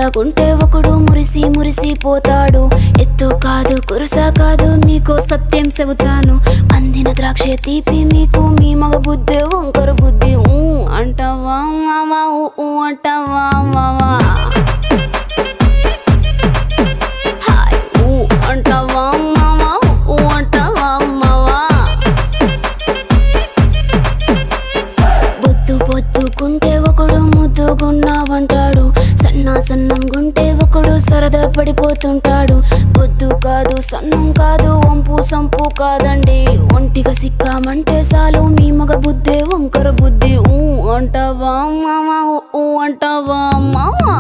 సన్నగుంటే ఒకడు మురిసి మురిసి పోతాడు. ఎత్తు కాదు కురుస కాదు మీకో సత్యం చెబుతాను. అందిన ద్రాక్ష తీపి మీకు మీ మగ బుద్ధి వంకర బుద్ధి. అంటావా మావా అంటావా మావా అంటావా మావా అంటావా మావా. బొద్దు బొద్దుకుంటే ఒకడు ముద్దుగున్నావంటాడు. సన్నం గుంటే ఒకడు సరదా పడిపోతుంటాడు. బొద్దు కాదు సన్నం కాదు వంపు సంపు కాదండి. ఒంటిగా సిక్కామంటే చాలు మీ మగ బుద్ధే వంకర బుద్ధి. అంటావా మావా అంటావా మావా.